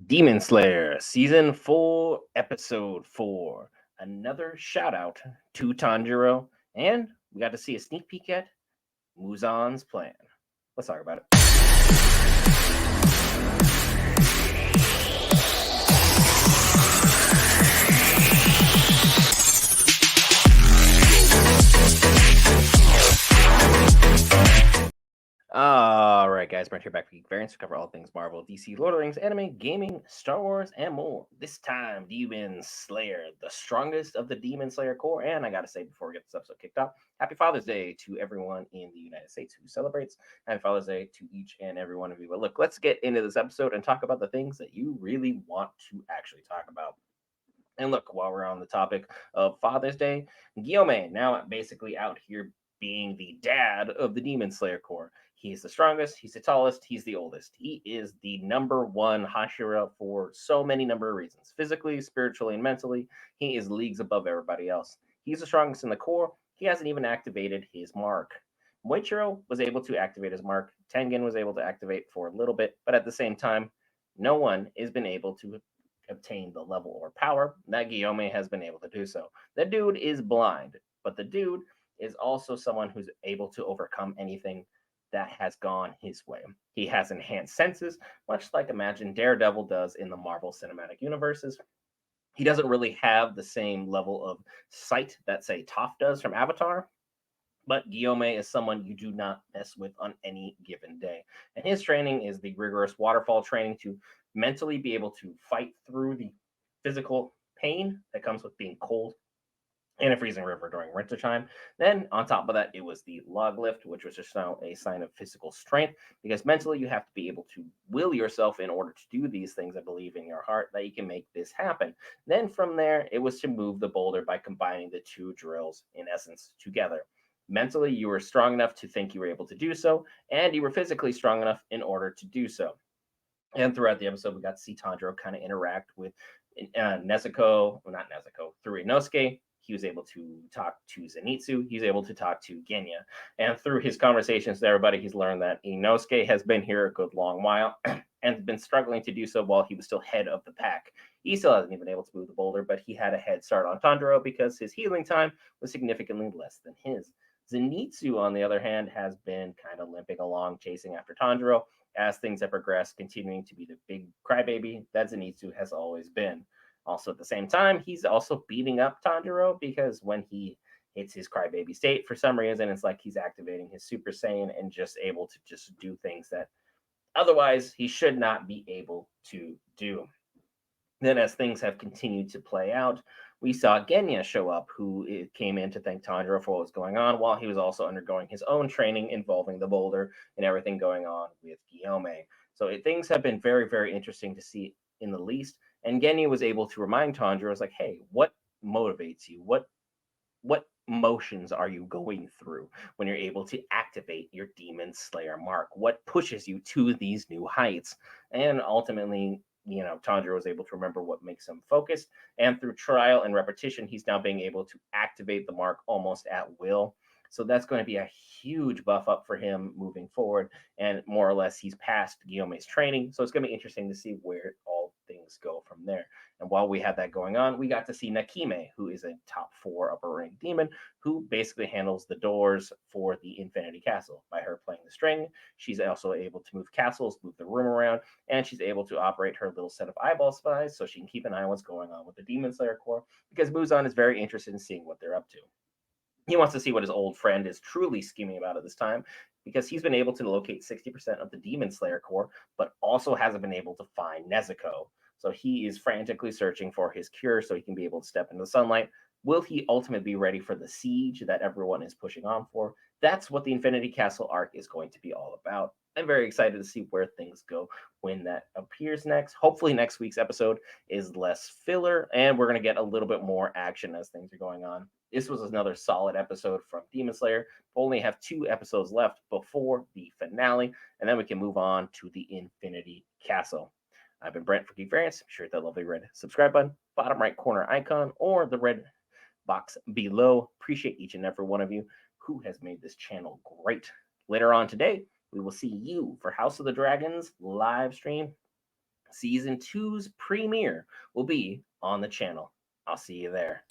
Demon Slayer, Season 4, Episode 4. Another shout out to Tanjiro, and we got to see a sneak peek at Muzan's plan. Let's talk about it. All right, guys, Brent here back for Geek Variants to cover all things Marvel, DC, Lord of the Rings, anime, gaming, Star Wars, and more. This time, Demon Slayer, the strongest of the Demon Slayer core. And I got to say, before we get this episode kicked off, Happy Father's Day to everyone in the United States who celebrates. Happy Father's Day to each and every one of you. But look, let's get into this episode and talk about the things that you really want to actually talk about. And look, while we're on the topic of Father's Day, Guillaume now basically out here being the dad of the Demon Slayer Corps. He's the strongest, he's the tallest, he's the oldest. He is the number one Hashira for so many number of reasons. Physically, spiritually, and mentally, he is leagues above everybody else. He's the strongest in the Corps. He hasn't even activated his mark. Moichiro was able to activate his mark. Tengen was able to activate for a little bit, but at the same time, no one has been able to obtain the level or power that Guillaume has been able to do so. The dude is blind, but the dude is also someone who's able to overcome anything that has gone his way. He has enhanced senses, much like Imagine Daredevil does in the Marvel Cinematic Universes. He doesn't really have the same level of sight that, say, Toph does from Avatar, but Guillaume is someone you do not mess with on any given day. And his training is the rigorous waterfall training to mentally be able to fight through the physical pain that comes with being cold in a freezing river during winter time. Then on top of that, it was the log lift, which was just now a sign of physical strength, because mentally you have to be able to will yourself in order to do these things and believe in your heart that you can make this happen. Then from there, it was to move the boulder by combining the two drills in essence together. Mentally, you were strong enough to think you were able to do so, and you were physically strong enough in order to do so. And throughout the episode, we got to see Tanjiro kind of interact with Nezuko, well, not Nezuko, through Inosuke. He was able to talk to Zenitsu. He was able to talk to Genya. And through his conversations with everybody, he's learned that Inosuke has been here a good long while and been struggling to do so while he was still head of the pack. He still hasn't even been able to move the boulder, but he had a head start on Tanjiro because his healing time was significantly less than his. Zenitsu, on the other hand, has been kind of limping along, chasing after Tanjiro as things have progressed, continuing to be the big crybaby that Zenitsu has always been. Also, at the same time, he's also beating up Tanjiro because when he hits his crybaby state, for some reason, it's like he's activating his Super Saiyan and just able to just do things that otherwise he should not be able to do. Then, as things have continued to play out, we saw Genya show up, who came in to thank Tanjiro for what was going on, while he was also undergoing his own training involving the boulder and everything going on with Guillaume. So things have been very, very interesting to see in the least. And Genya was able to remind Tanjiro, was like, hey, what motivates you? What motions are you going through when you're able to activate your Demon Slayer mark? What pushes you to these new heights? And ultimately, Tanjiro was able to remember what makes him focused. And through trial and repetition, he's now being able to activate the mark almost at will. So that's going to be a huge buff up for him moving forward. And more or less, he's passed Guillaume's training. So it's going to be interesting to see where all things go from there. And while we had that going on, we got to see Nakime, who is a top 4 upper rank demon, who basically handles the doors for the Infinity Castle. By her playing the string, she's also able to move castles, move the room around, and she's able to operate her little set of eyeball spies so she can keep an eye on what's going on with the Demon Slayer Corps, because Muzan is very interested in seeing what they're up to. He wants to see what his old friend is truly scheming about at this time, because he's been able to locate 60% of the Demon Slayer Corps, but also hasn't been able to find Nezuko. So he is frantically searching for his cure so he can be able to step into the sunlight. Will he ultimately be ready for the siege that everyone is pushing on for? That's what the Infinity Castle arc is going to be all about. I'm very excited to see where things go when that appears next. Hopefully next week's episode is less filler and we're going to get a little bit more action as things are going on. This was another solid episode from Demon Slayer. We'll only have 2 episodes left before the finale, and then we can move on to the Infinity Castle. I've been Brent for Geek Variants. Be sure to hit that lovely red subscribe button, bottom right corner icon, or the red box below. Appreciate each and every one of you who has made this channel great. Later on today, we will see you for House of the Dragons live stream. Season 2's premiere will be on the channel. I'll see you there.